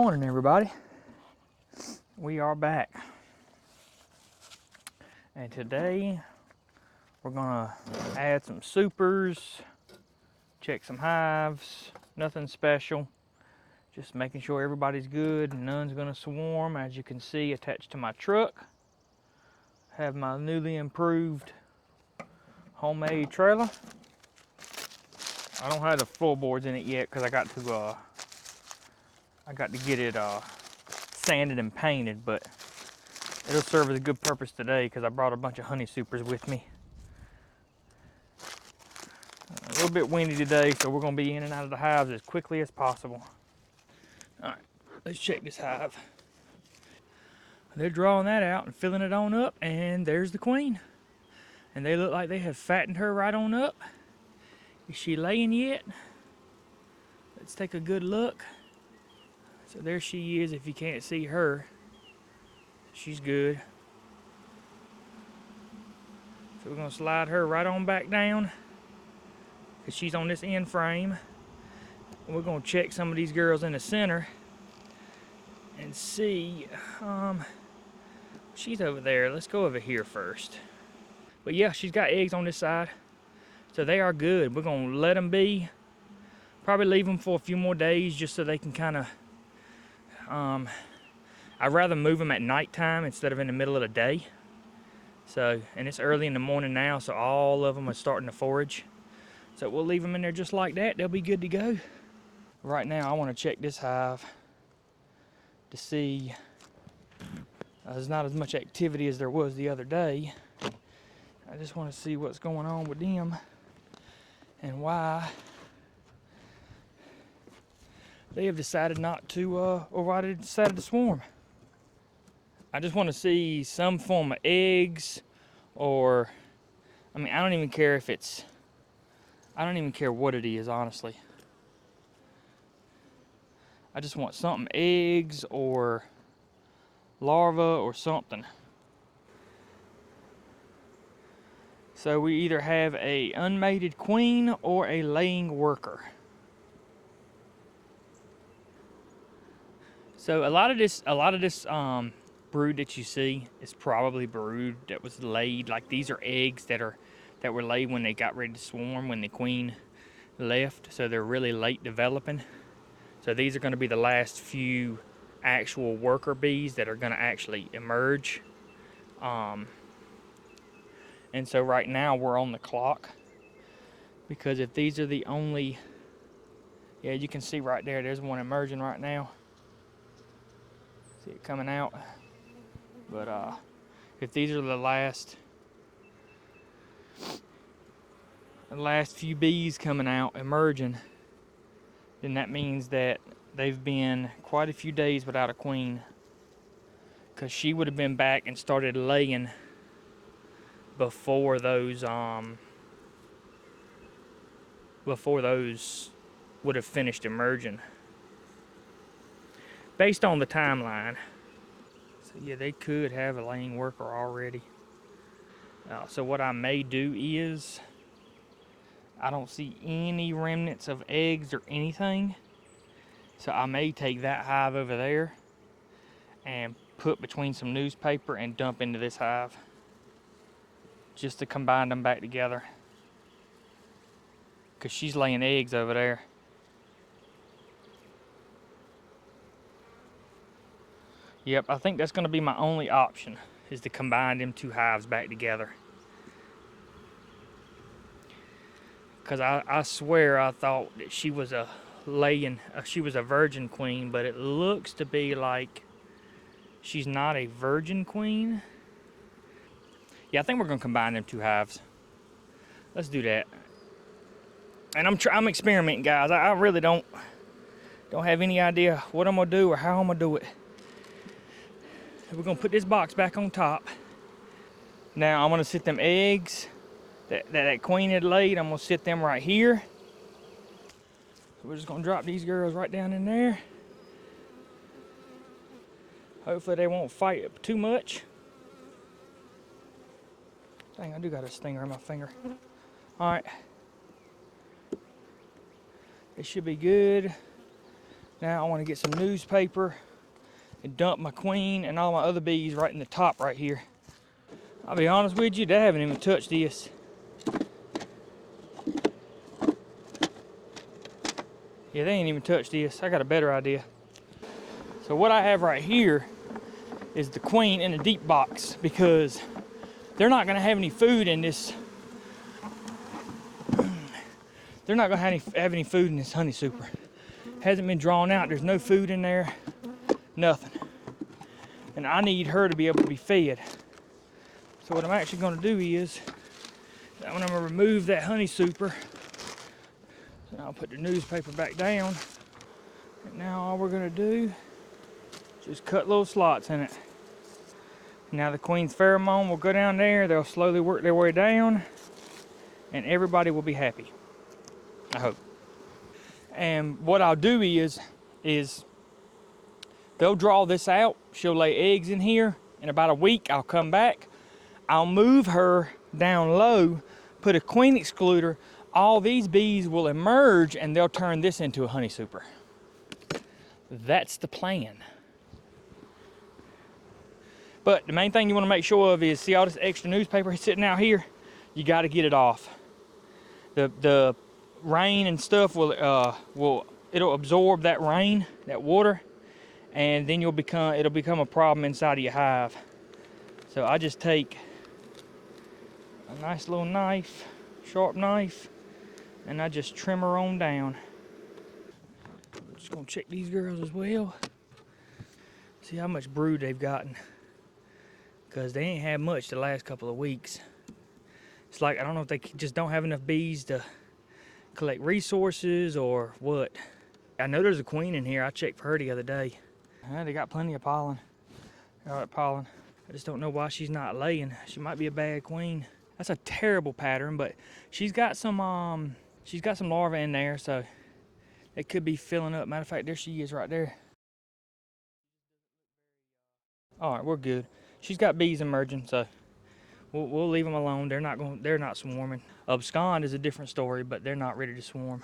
morning, everybody. We are back, and today we're gonna add some supers, check some hives. Nothing special, just making sure everybody's good and none's gonna swarm. As you can see, attached to my truck, have my newly improved homemade trailer. I don't have the floorboards in it yet because I got to get it sanded and painted, but it'll serve as a good purpose today because I brought a bunch of honey supers with me. A little bit windy today, so we're going to be in and out of the hives as quickly as possible. All right, let's check this hive. They're drawing that out and filling it on up, and there's the queen. And they look like they have fattened her right on up. Is she laying yet? Let's take a good look. So there she is if you can't see her. She's good. So we're going to slide her right on back down because she's on this end frame. And we're going to check some of these girls in the center and see. She's over there. Let's go over here first. But yeah, she's got eggs on this side. So they are good. We're going to let them be. Probably leave them for a few more days just so they can kind of... I'd rather move them at nighttime instead of in the middle of the day. So, and it's early in the morning now, so all of them are starting to forage. So we'll leave them in there just like that. They'll be good to go. Right now, I want to check this hive to see. There's not as much activity as there was the other day. I just want to see what's going on with them and why they have decided not to, or why they decided to swarm. I just want to see some form of eggs, or, I mean, I don't even care if it's, I don't even care what it is, honestly. I just want something, eggs or larva or something. So we either have a unmated queen or a laying worker. So a lot of this brood that you see is probably brood that was laid. Like these are eggs that were laid when they got ready to swarm, when the queen left. So they're really late developing. So these are going to be the last few actual worker bees that are going to actually emerge. And so right now we're on the clock, because if these are the only, yeah, you can see right there, there's one emerging right now. See it coming out. But if these are the last few bees coming out, emerging, then that means that they've been quite a few days without a queen, because she would have been back and started laying before those would have finished emerging, based on the timeline. So yeah, they could have a laying worker already. So what I may do is, I don't see any remnants of eggs or anything, so I may take that hive over there and put between some newspaper and dump into this hive, just to combine them back together, because she's laying eggs over there. Yep, I think that's going to be my only option, is to combine them two hives back together. Because I swear I thought that she was a virgin queen, but it looks to be like she's not a virgin queen. Yeah, I think we're going to combine them two hives. Let's do that. And I'm experimenting, guys. I really don't have any idea what I'm going to do or how I'm going to do it. We're going to put this box back on top. Now I'm going to sit them eggs that queen had laid, I'm going to sit them right here. So we're just going to drop these girls right down in there. Hopefully they won't fight too much. Dang, I do got a stinger in my finger. All right. It should be good. Now I want to get some newspaper and dump my queen and all my other bees right in the top right here. I'll be honest with you, they haven't even touched this. Yeah, they ain't even touched this. I got a better idea. So what I have right here is the queen in a deep box because they're not gonna have any food in this. They're not gonna have any food in this honey super. Hasn't been drawn out. There's no food in there, nothing. And I need her to be able to be fed. So what I'm actually gonna do is, I'm gonna remove that honey super. And I'll put the newspaper back down. And now all we're gonna do, just cut little slots in it. Now the queen's pheromone will go down there. They'll slowly work their way down, and everybody will be happy. I hope. And what I'll do is they'll draw this out. She'll lay eggs in here. In about a week, I'll come back. I'll move her down low, put a queen excluder. All these bees will emerge, and they'll turn this into a honey super. That's the plan. But the main thing you want to make sure of is, see all this extra newspaper sitting out here? You got to get it off. The rain and stuff it'll absorb that rain, that water, and then it'll become a problem inside of your hive. So I just take a nice little knife, sharp knife, and I just trim her on down. I'm just gonna check these girls as well. See how much brood they've gotten. Because they ain't had much the last couple of weeks. It's like, I don't know if they just don't have enough bees to collect resources or what. I know there's a queen in here. I checked for her the other day. They got plenty of pollen. All right, pollen. I just don't know why she's not laying. She might be a bad queen. That's a terrible pattern, but she's got some larvae in there, so it could be filling up. Matter of fact, there she is right there. All right, we're good. She's got bees emerging, so we'll leave them alone. They're not swarming. Abscond is a different story, but they're not ready to swarm.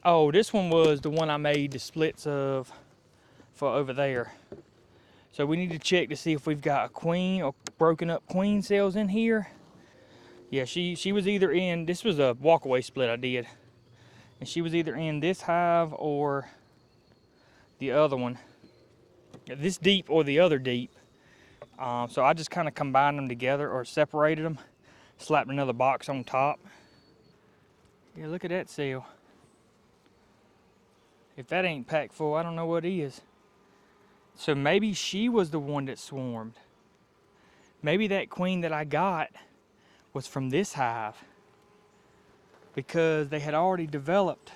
Oh, this one was the one I made the splits of for over there. So we need to check to see if we've got a queen or broken up queen cells in here. Yeah, she was either in, this was a walkaway split I did, and she was either in this hive or the other one. This deep or the other deep. So I just kind of combined them together or separated them, slapped another box on top. Yeah, look at that cell. If that ain't packed full, I don't know what is. So maybe she was the one that swarmed. Maybe that queen that I got was from this hive, because they had already developed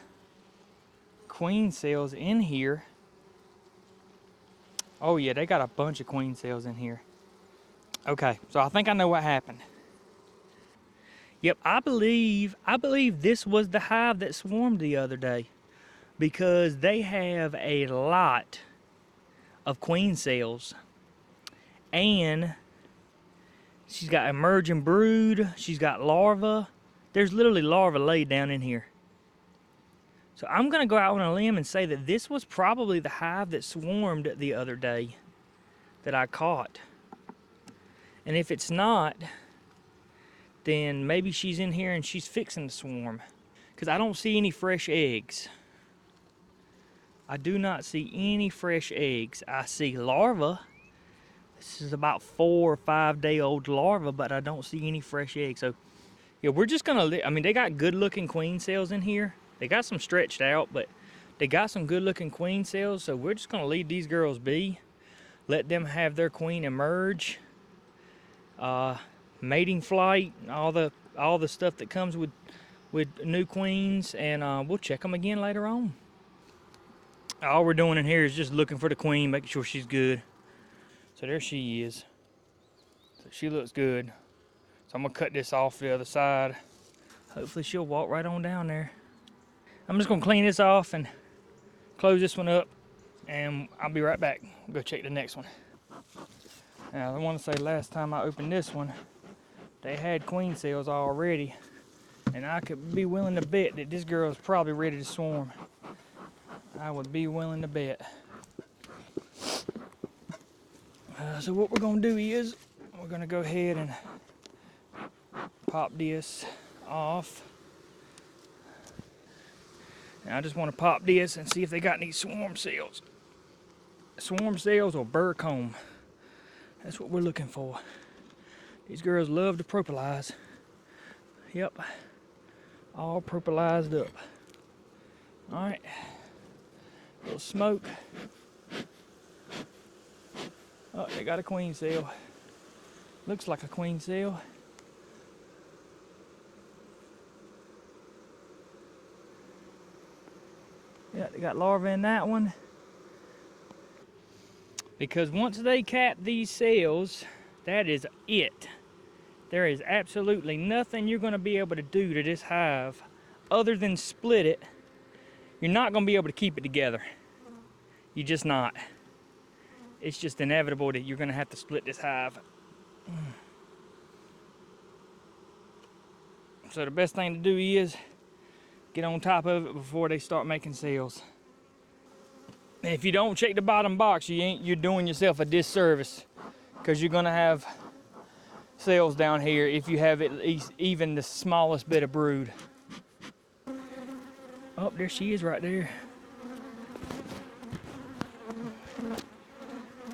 queen cells in here. Oh yeah, they got a bunch of queen cells in here. Okay, so I think I know what happened. Yep, I believe this was the hive that swarmed the other day, because they have a lot of queen cells, and she's got emerging brood, she's got larvae. There's literally larvae laid down in here. So I'm gonna go out on a limb and say that this was probably the hive that swarmed the other day that I caught. And if it's not, then maybe she's in here and she's fixing to swarm. Because I don't see any fresh eggs. I do not see any fresh eggs. I see larvae. This is about 4 or 5 day old larvae, but I don't see any fresh eggs. So yeah, we're just gonna, I mean, they got good looking queen cells in here. They got some stretched out, but they got some good looking queen cells. So we're just gonna leave these girls be. Let them have their queen emerge. Mating flight, all the stuff that comes with new queens, and we'll check them again later on. All we're doing in here is just looking for the queen, making sure she's good. So there she is. So she looks good. So I'm gonna cut this off the other side. Hopefully she'll walk right on down there. I'm just gonna clean this off and close this one up, and I'll be right back. We'll go check the next one. Now I want to say last time I opened this one, they had queen cells already, and I could be willing to bet that this girl is probably ready to swarm. I would be willing to bet. So what we're gonna do is we're gonna go ahead and pop this off. And I just want to pop this and see if they got any swarm cells. Swarm cells or burr comb. That's what we're looking for. These girls love to propolize. Yep, all propolized up. All right, a little smoke. Oh, they got a queen cell. Looks like a queen cell. Yeah, they got larvae in that one. Because once they cap these cells, that is it. There is absolutely nothing you're going to be able to do to this hive other than split it. You're not going to be able to keep it together. You're just not. It's just inevitable that you're going to have to split this hive. So the best thing to do is get on top of it before they start making cells. And if you don't check the bottom box, you're doing yourself a disservice, because you're going to have cells down here if you have at least even the smallest bit of brood. Oh, there she is right there.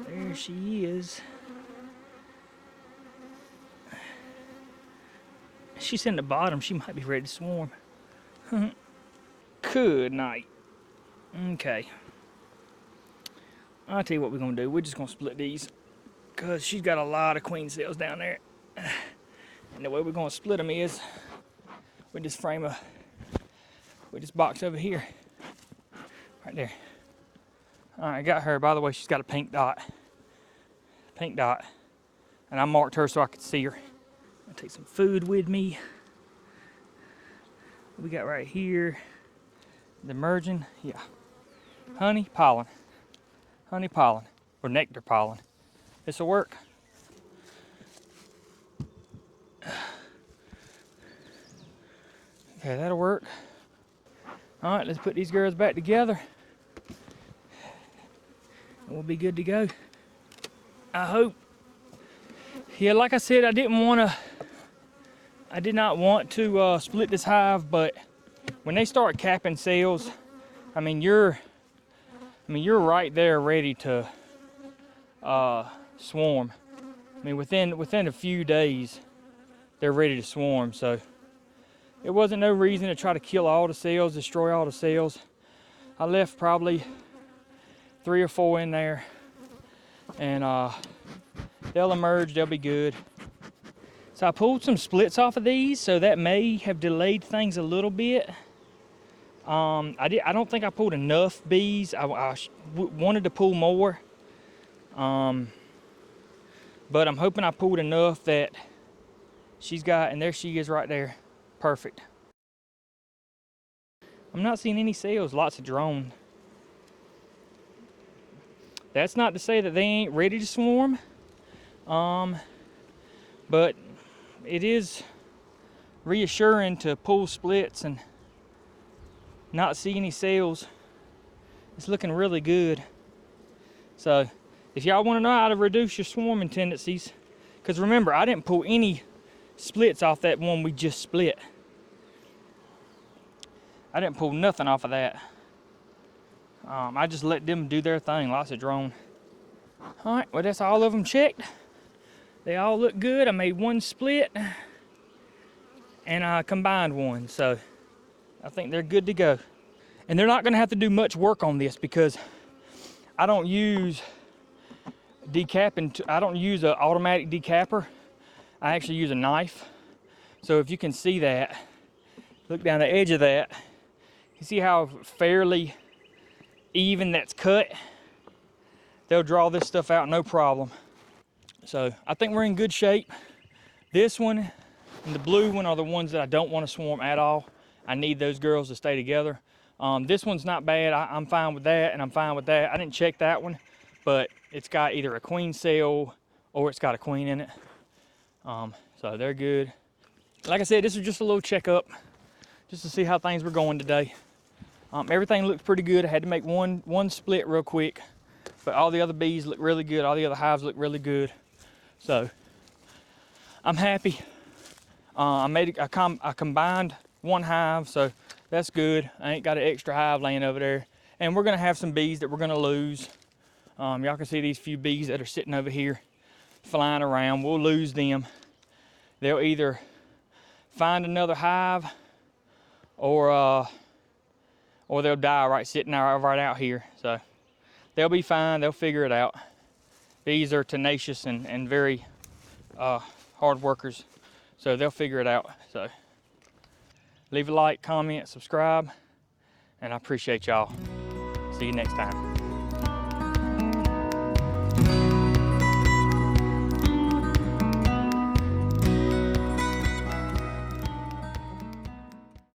There she is. She's in the bottom. She might be ready to swarm. Good night. Okay. I'll tell you what we're going to do. We're just going to split these, because she's got a lot of queen cells down there. And the way we're going to split them is with this with this box over here. Right there. All right, I got her. By the way, she's got a pink dot. Pink dot. And I marked her so I could see her. I'll take some food with me. We got right here the emerging, yeah. Honey, pollen. Honey, pollen, or nectar pollen. This will work. Okay, that'll work. All right, let's put these girls back together. And we'll be good to go. I hope. Yeah, like I said, I did not want to split this hive, but when they start capping cells, I mean you're right there ready to swarm. I mean within a few days they're ready to swarm. So it wasn't no reason to try to kill all the cells, destroy all the cells. I left probably 3 or 4 in there, and they'll emerge, they'll be good. So I pulled some splits off of these, so that may have delayed things a little bit. I don't think I pulled enough bees. I wanted to pull more, but I'm hoping I pulled enough that she's got, and there she is right there. Perfect. I'm not seeing any cells, lots of drone. That's not to say that they ain't ready to swarm, but it is reassuring to pull splits and not see any cells. It's looking really good. So if y'all want to know how to reduce your swarming tendencies, because remember, I didn't pull any splits off that one we just split. I didn't pull nothing off of that. I just let them do their thing. Lots of drone. All right, well, that's all of them checked. They all look good. I made one split and I combined one, so I think they're good to go. And they're not going to have to do much work on this, because I don't use decapping. I don't use an automatic decapper. I actually use a knife. So if you can see that, look down the edge of that. You see how fairly even that's cut? They'll draw this stuff out no problem. So I think we're in good shape. This one and the blue one are the ones that I don't want to swarm at all. I need those girls to stay together. This one's not bad. I'm fine with that, and I'm fine with that. I didn't check that one, but it's got either a queen cell or it's got a queen in it. So they're good. Like I said, this was just a little checkup, just to see how things were going today. Everything looks pretty good. I had to make one split real quick, but all the other bees look really good. All the other hives look really good. So I'm happy. I combined one hive, so that's good. I ain't got an extra hive laying over there. And we're gonna have some bees that we're gonna lose. Y'all can see these few bees that are sitting over here flying around. We'll lose them. They'll either find another hive or they'll die right sitting right out here. So they'll be fine. They'll figure it out. Bees are tenacious and very hard workers, so they'll figure it out. So leave a like, comment, subscribe, and I appreciate y'all. See you next time.